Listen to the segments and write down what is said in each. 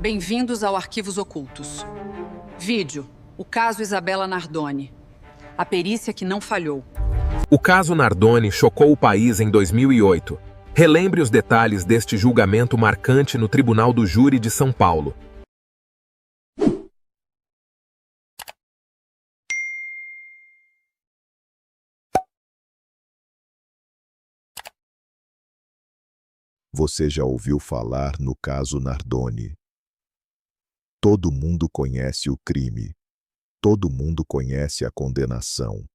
Bem-vindos ao Arquivos Ocultos. Vídeo: o caso Isabella Nardoni. A perícia que não falhou. O caso Nardoni chocou o país em 2008. Relembre os detalhes deste julgamento marcante no Tribunal do Júri de São Paulo. Você já ouviu falar no caso Nardoni? Todo mundo conhece o crime. Todo mundo conhece a condenação.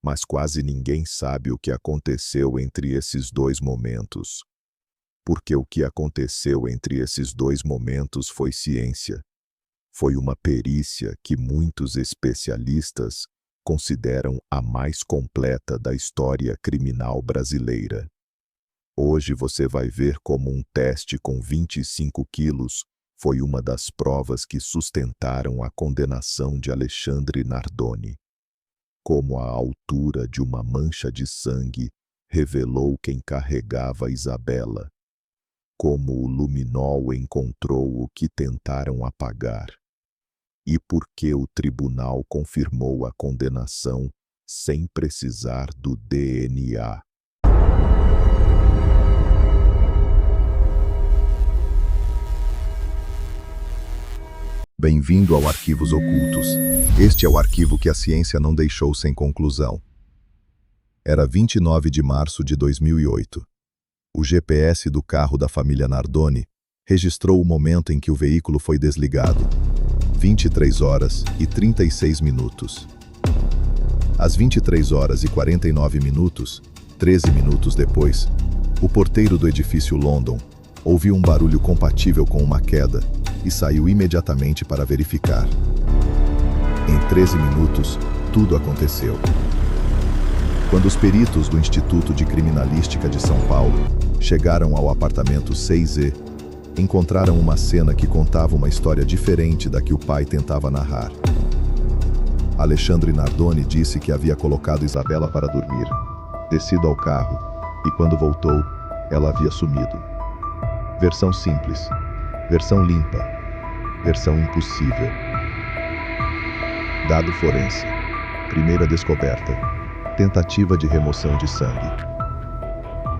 Mas quase ninguém sabe o que aconteceu entre esses dois momentos. Porque o que aconteceu entre esses dois momentos foi ciência. Foi uma perícia que muitos especialistas consideram a mais completa da história criminal brasileira. Hoje você vai ver como um teste com 25 quilos foi uma das provas que sustentaram a condenação de Alexandre Nardoni. Como a altura de uma mancha de sangue revelou quem carregava Isabella. Como o luminol encontrou o que tentaram apagar. E por que o tribunal confirmou a condenação sem precisar do DNA. Bem-vindo ao Arquivos Ocultos. Este é o arquivo que a ciência não deixou sem conclusão. Era 29 de março de 2008. O GPS do carro da família Nardoni registrou o momento em que o veículo foi desligado. 23 horas e 36 minutos. Às 23 horas e 49 minutos, 13 minutos depois, o porteiro do edifício London ouviu um barulho compatível com uma queda e saiu imediatamente para verificar. Em 13 minutos, tudo aconteceu. Quando os peritos do Instituto de Criminalística de São Paulo chegaram ao apartamento 6E, encontraram uma cena que contava uma história diferente da que o pai tentava narrar. Alexandre Nardoni disse que havia colocado Isabella para dormir, descido ao carro, e quando voltou, ela havia sumido. Versão simples, versão limpa, versão impossível. Dado forense. Primeira descoberta. Tentativa de remoção de sangue.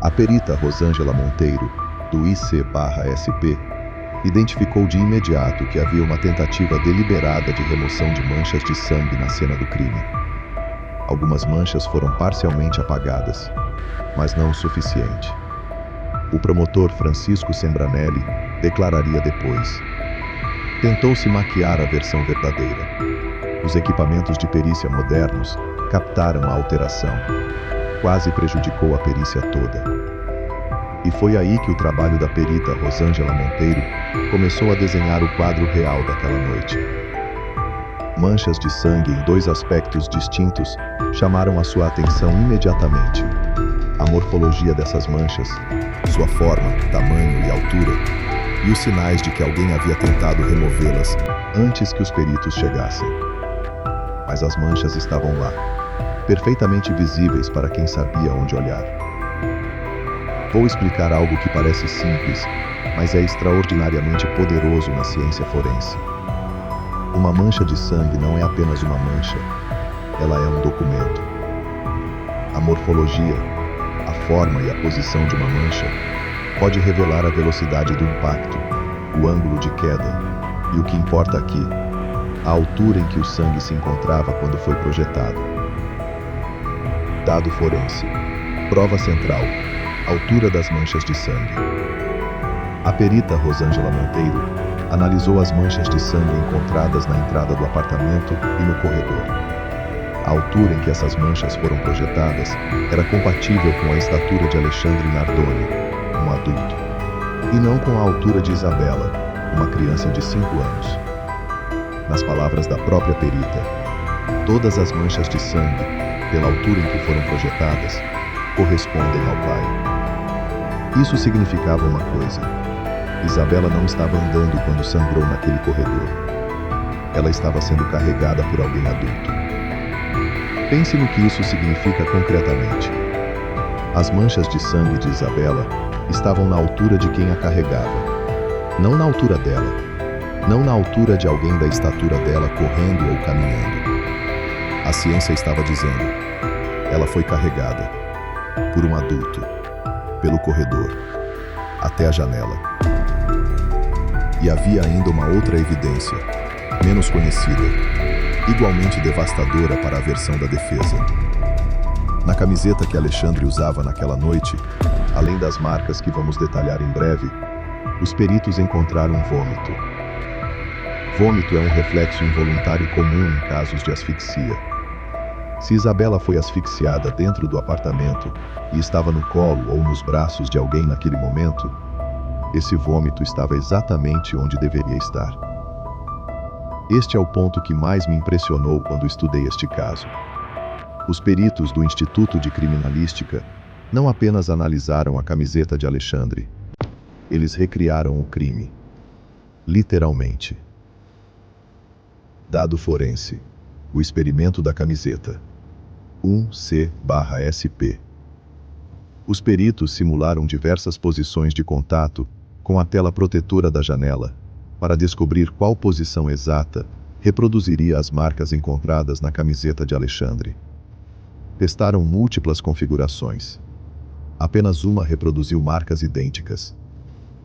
A perita Rosângela Monteiro, do IC/SP, identificou de imediato que havia uma tentativa deliberada de remoção de manchas de sangue na cena do crime. Algumas manchas foram parcialmente apagadas, mas não o suficiente. O promotor Francisco Sembranelli declararia depois: tentou-se maquiar a versão verdadeira. Os equipamentos de perícia modernos captaram a alteração. Quase prejudicou a perícia toda. E foi aí que o trabalho da perita Rosângela Monteiro começou a desenhar o quadro real daquela noite. Manchas de sangue em dois aspectos distintos chamaram a sua atenção imediatamente. A morfologia dessas manchas, sua forma, tamanho e altura, e os sinais de que alguém havia tentado removê-las antes que os peritos chegassem. Mas as manchas estavam lá, perfeitamente visíveis para quem sabia onde olhar. Vou explicar algo que parece simples, mas é extraordinariamente poderoso na ciência forense. Uma mancha de sangue não é apenas uma mancha, ela é um documento. A morfologia, a forma e a posição de uma mancha pode revelar a velocidade do impacto, o ângulo de queda e, o que importa aqui, a altura em que o sangue se encontrava quando foi projetado. Dado forense. Prova central. Altura das manchas de sangue. A perita Rosângela Monteiro analisou as manchas de sangue encontradas na entrada do apartamento e no corredor. A altura em que essas manchas foram projetadas era compatível com a estatura de Alexandre Nardoni, um adulto, e não com a altura de Isabella, uma criança de 5 anos. Nas palavras da própria perita, todas as manchas de sangue, pela altura em que foram projetadas, correspondem ao pai. Isso significava uma coisa: Isabella não estava andando quando sangrou naquele corredor. Ela estava sendo carregada por alguém adulto. Pense no que isso significa concretamente. As manchas de sangue de Isabella estavam na altura de quem a carregava, não na altura dela. não na altura de alguém da estatura dela correndo ou caminhando. A ciência estava dizendo: ela foi carregada por um adulto, pelo corredor, até a janela. E havia ainda uma outra evidência, menos conhecida, igualmente devastadora para a versão da defesa. Na camiseta que Alexandre usava naquela noite, além das marcas que vamos detalhar em breve, os peritos encontraram vômito. Vômito é um reflexo involuntário comum em casos de asfixia. Se Isabela foi asfixiada dentro do apartamento e estava no colo ou nos braços de alguém naquele momento, esse vômito estava exatamente onde deveria estar. Este é o ponto que mais me impressionou quando estudei este caso. Os peritos do Instituto de Criminalística não apenas analisaram a camiseta de Alexandre, eles recriaram o crime. Literalmente. Dado forense: o experimento da camiseta. 1C/SP. Os peritos simularam diversas posições de contato com a tela protetora da janela para descobrir qual posição exata reproduziria as marcas encontradas na camiseta de Alexandre. Testaram múltiplas configurações. Apenas uma reproduziu marcas idênticas.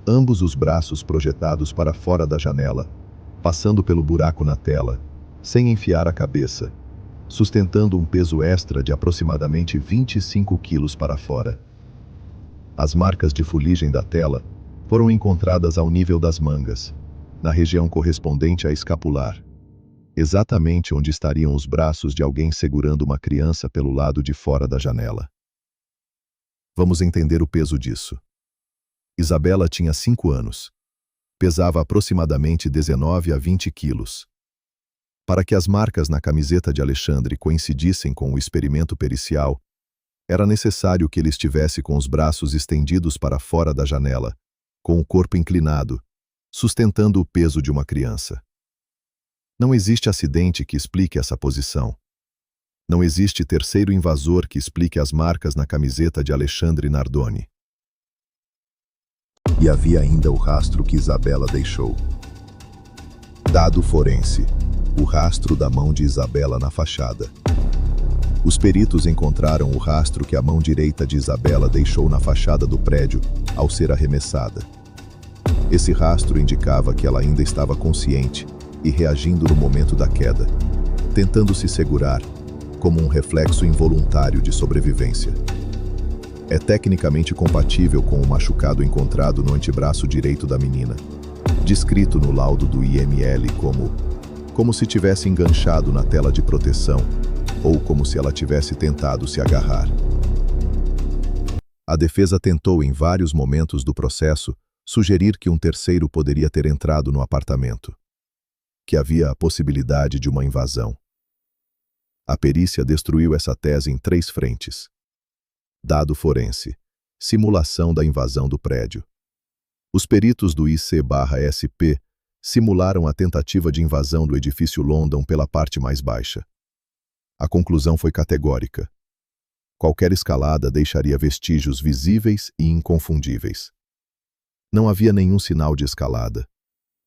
Ambos os braços projetados para fora da janela, passando pelo buraco na tela, sem enfiar a cabeça, sustentando um peso extra de aproximadamente 25 quilos para fora. As marcas de fuligem da tela foram encontradas ao nível das mangas, na região correspondente à escapular, exatamente onde estariam os braços de alguém segurando uma criança pelo lado de fora da janela. Vamos entender o peso disso. Isabela tinha 5 anos. Pesava aproximadamente 19 a 20 quilos. Para que as marcas na camiseta de Alexandre coincidissem com o experimento pericial, era necessário que ele estivesse com os braços estendidos para fora da janela, com o corpo inclinado, sustentando o peso de uma criança. Não existe acidente que explique essa posição. Não existe terceiro invasor que explique as marcas na camiseta de Alexandre Nardoni. E havia ainda o rastro que Isabela deixou. Dado forense: o rastro da mão de Isabela na fachada. Os peritos encontraram o rastro que a mão direita de Isabela deixou na fachada do prédio ao ser arremessada. Esse rastro indicava que ela ainda estava consciente e reagindo no momento da queda, tentando se segurar, como um reflexo involuntário de sobrevivência. É tecnicamente compatível com o machucado encontrado no antebraço direito da menina, descrito no laudo do IML como se tivesse enganchado na tela de proteção ou como se ela tivesse tentado se agarrar. A defesa tentou em vários momentos do processo sugerir que um terceiro poderia ter entrado no apartamento, que havia a possibilidade de uma invasão. A perícia destruiu essa tese em 3 frentes. Dado forense: simulação da invasão do prédio. Os peritos do IC/SP simularam a tentativa de invasão do edifício London pela parte mais baixa. A conclusão foi categórica. Qualquer escalada deixaria vestígios visíveis e inconfundíveis. Não havia nenhum sinal de escalada,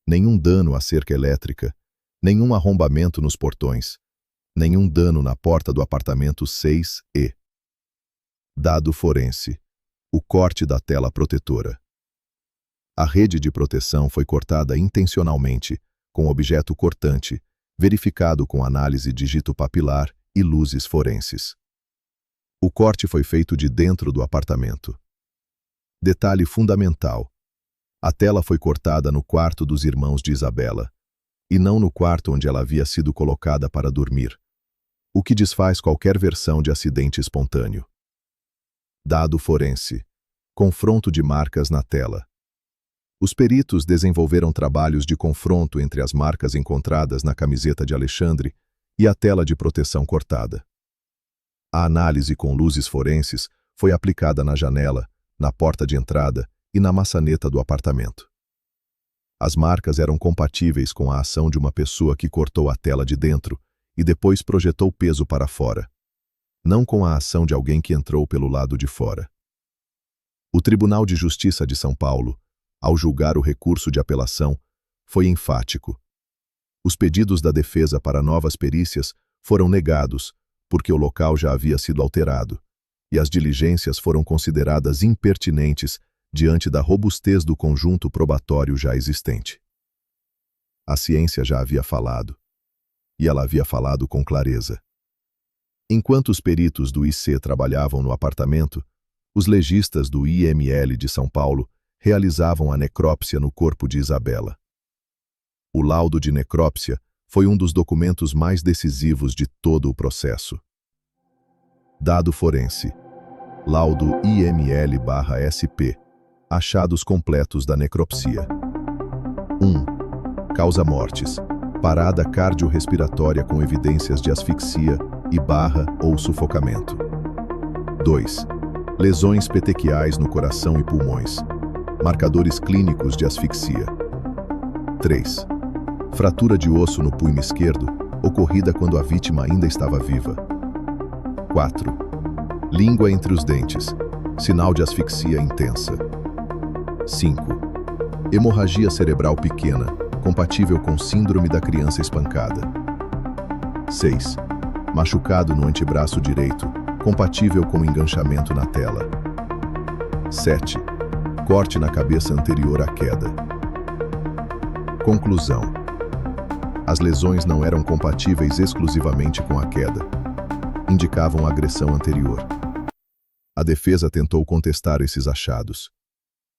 nenhum dano à cerca elétrica, nenhum arrombamento nos portões, nenhum dano na porta do apartamento 6E. Dado forense: o corte da tela protetora. A rede de proteção foi cortada intencionalmente, com objeto cortante, verificado com análise digitopapilar e luzes forenses. O corte foi feito de dentro do apartamento. Detalhe fundamental: a tela foi cortada no quarto dos irmãos de Isabela, e não no quarto onde ela havia sido colocada para dormir, o que desfaz qualquer versão de acidente espontâneo. Dado forense: confronto de marcas na tela. Os peritos desenvolveram trabalhos de confronto entre as marcas encontradas na camiseta de Alexandre e a tela de proteção cortada. A análise com luzes forenses foi aplicada na janela, na porta de entrada e na maçaneta do apartamento. As marcas eram compatíveis com a ação de uma pessoa que cortou a tela de dentro e depois projetou peso para fora, não com a ação de alguém que entrou pelo lado de fora. O Tribunal de Justiça de São Paulo, ao julgar o recurso de apelação, foi enfático. Os pedidos da defesa para novas perícias foram negados, porque o local já havia sido alterado, e as diligências foram consideradas impertinentes diante da robustez do conjunto probatório já existente. A ciência já havia falado, e ela havia falado com clareza. Enquanto os peritos do IC trabalhavam no apartamento, os legistas do IML de São Paulo realizavam a necrópsia no corpo de Isabela. O laudo de necrópsia foi um dos documentos mais decisivos de todo o processo. Dado forense. Laudo IML/SP. Achados completos da necropsia. 1. Causa-mortes. Parada cardiorrespiratória com evidências de asfixia e ou sufocamento. 2. Lesões petequiais no coração e pulmões. Marcadores clínicos de asfixia. 3. Fratura de osso no punho esquerdo, ocorrida quando a vítima ainda estava viva. 4. Língua entre os dentes, sinal de asfixia intensa. 5. Hemorragia cerebral pequena, compatível com síndrome da criança espancada. 6. Machucado no antebraço direito, compatível com enganchamento na tela. 7. Corte na cabeça anterior à queda. Conclusão. As lesões não eram compatíveis exclusivamente com a queda. Indicavam agressão anterior. A defesa tentou contestar esses achados.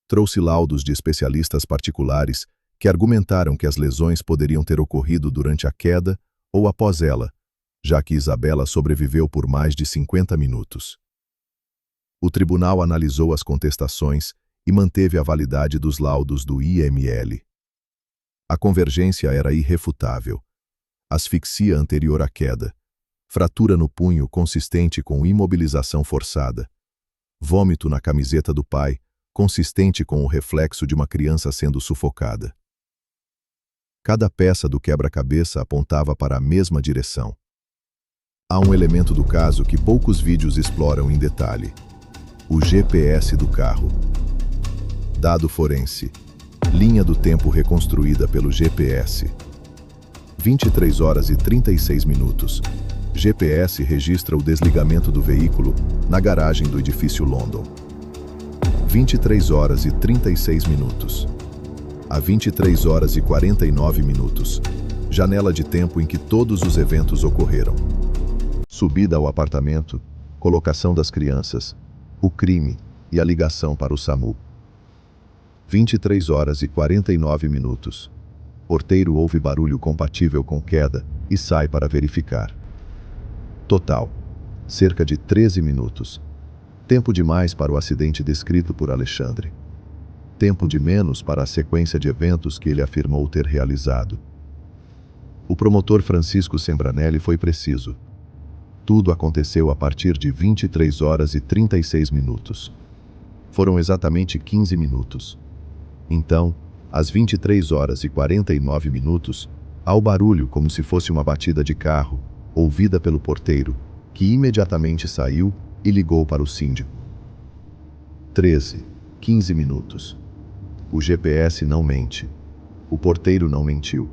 Trouxe laudos de especialistas particulares que argumentaram que as lesões poderiam ter ocorrido durante a queda ou após ela, já que Isabela sobreviveu por mais de 50 minutos. O tribunal analisou as contestações e manteve a validade dos laudos do IML. A convergência era irrefutável. Asfixia anterior à queda, fratura no punho consistente com imobilização forçada, vômito na camiseta do pai, consistente com o reflexo de uma criança sendo sufocada. Cada peça do quebra-cabeça apontava para a mesma direção. Há um elemento do caso que poucos vídeos exploram em detalhe: o GPS do carro. Dado forense. Linha do tempo reconstruída pelo GPS. 23 horas e 36 minutos. GPS registra o desligamento do veículo na garagem do edifício London. 23 horas e 36 minutos. A 23 horas e 49 minutos. Janela de tempo em que todos os eventos ocorreram. Subida ao apartamento, colocação das crianças, o crime e a ligação para o SAMU. 23 horas e 49 minutos. Porteiro ouve barulho compatível com queda e sai para verificar. Total: cerca de 13 minutos. Tempo demais para o acidente descrito por Alexandre. Tempo de menos para a sequência de eventos que ele afirmou ter realizado. O promotor Francisco Sembranelli foi preciso. Tudo aconteceu a partir de 23 horas e 36 minutos. Foram exatamente 15 minutos. Então, às 23 horas e 49 minutos, há o barulho como se fosse uma batida de carro, ouvida pelo porteiro, que imediatamente saiu e ligou para o síndico. 15 minutos. O GPS não mente. O porteiro não mentiu.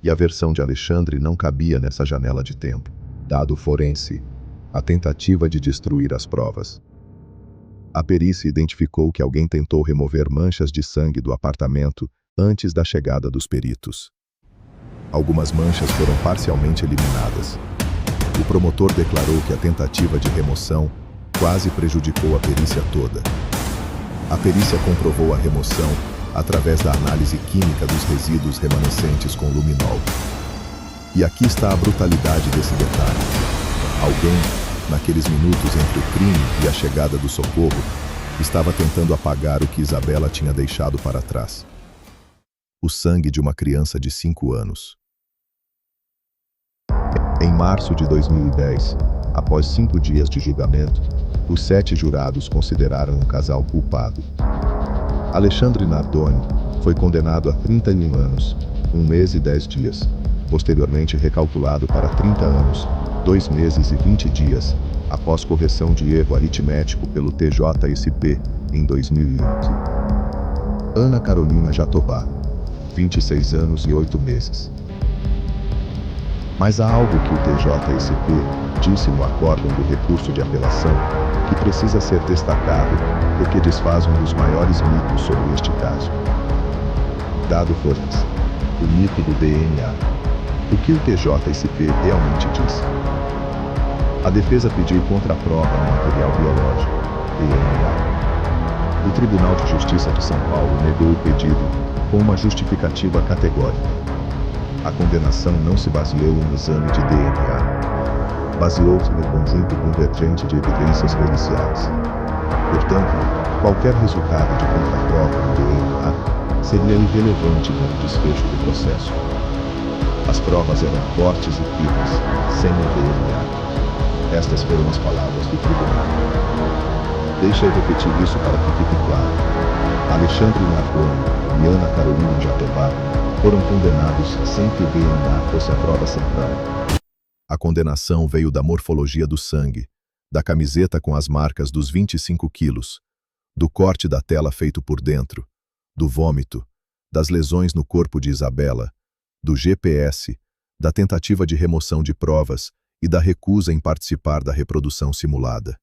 E a versão de Alexandre não cabia nessa janela de tempo. Dado forense. A tentativa de destruir as provas. A perícia identificou que alguém tentou remover manchas de sangue do apartamento antes da chegada dos peritos. Algumas manchas foram parcialmente eliminadas. O promotor declarou que a tentativa de remoção quase prejudicou a perícia toda. A perícia comprovou a remoção através da análise química dos resíduos remanescentes com luminol. E aqui está a brutalidade desse detalhe. Alguém, naqueles minutos entre o crime e a chegada do socorro, estava tentando apagar o que Isabela tinha deixado para trás. O sangue de uma criança de 5 anos. Em março de 2010, após 5 dias de julgamento, os 7 jurados consideraram o casal culpado. Alexandre Nardoni foi condenado a 31 anos, 1 mês e 10 dias, posteriormente recalculado para 30 anos, 2 meses e 20 dias, após correção de erro aritmético pelo TJSP em 2011. Ana Carolina Jatobá, 26 anos e 8 meses. Mas há algo que o TJSP disse no acórdão do recurso de apelação que precisa ser destacado porque desfaz um dos maiores mitos sobre este caso. Dado forense, o mito do DNA. O que o TJSP realmente disse? A defesa pediu contraprova no material biológico, DNA. O Tribunal de Justiça de São Paulo negou o pedido com uma justificativa categórica. A condenação não se baseou em exame de DNA. Baseou-se no conjunto convergente de evidências periciais. Portanto, qualquer resultado de contraprova no DNA seria irrelevante para o desfecho do processo. As provas eram fortes e firmes, sem o DNA. Estas foram as palavras do tribunal. Deixa eu repetir isso para que fique claro. Alexandre Nardoni e Ana Carolina Jatobá foram condenados sem que o DNA fosse a prova central. A condenação veio da morfologia do sangue, da camiseta com as marcas dos 25 quilos, do corte da tela feito por dentro, do vômito, das lesões no corpo de Isabela, do GPS, da tentativa de remoção de provas e da recusa em participar da reprodução simulada.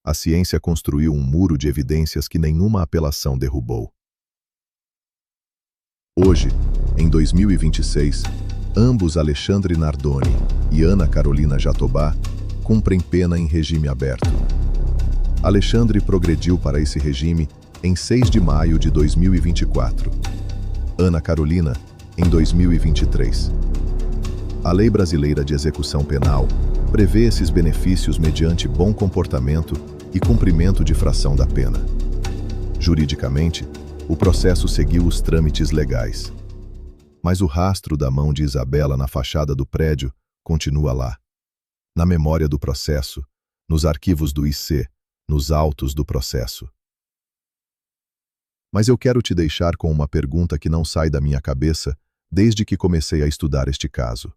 A ciência construiu um muro de evidências que nenhuma apelação derrubou. Hoje, em 2026, ambos Alexandre Nardoni e Ana Carolina Jatobá cumprem pena em regime aberto. Alexandre progrediu para esse regime em 6 de maio de 2024. Ana Carolina, em 2023. A Lei Brasileira de Execução Penal prevê esses benefícios mediante bom comportamento e cumprimento de fração da pena. Juridicamente, o processo seguiu os trâmites legais. Mas o rastro da mão de Isabela na fachada do prédio continua lá. Na memória do processo, nos arquivos do IC, nos autos do processo. Mas eu quero te deixar com uma pergunta que não sai da minha cabeça desde que comecei a estudar este caso.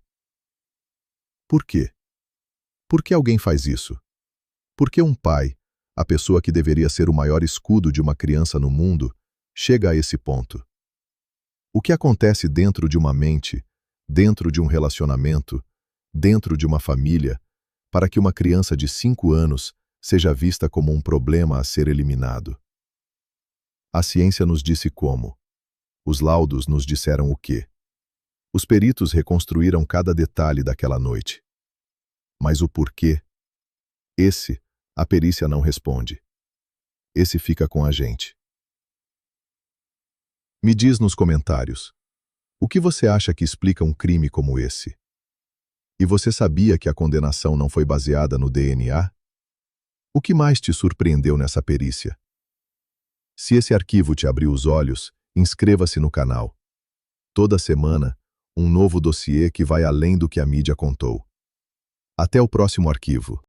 Por quê? Por que alguém faz isso? Por que um pai, a pessoa que deveria ser o maior escudo de uma criança no mundo, chega a esse ponto? O que acontece dentro de uma mente, dentro de um relacionamento, dentro de uma família, para que uma criança de 5 anos seja vista como um problema a ser eliminado? A ciência nos disse como. Os laudos nos disseram o quê? Os peritos reconstruíram cada detalhe daquela noite. Mas o porquê? Esse, a perícia não responde. Esse fica com a gente. Me diz nos comentários, o que você acha que explica um crime como esse? E você sabia que a condenação não foi baseada no DNA? O que mais te surpreendeu nessa perícia? Se esse arquivo te abriu os olhos, inscreva-se no canal. Toda semana, um novo dossiê que vai além do que a mídia contou. Até o próximo arquivo.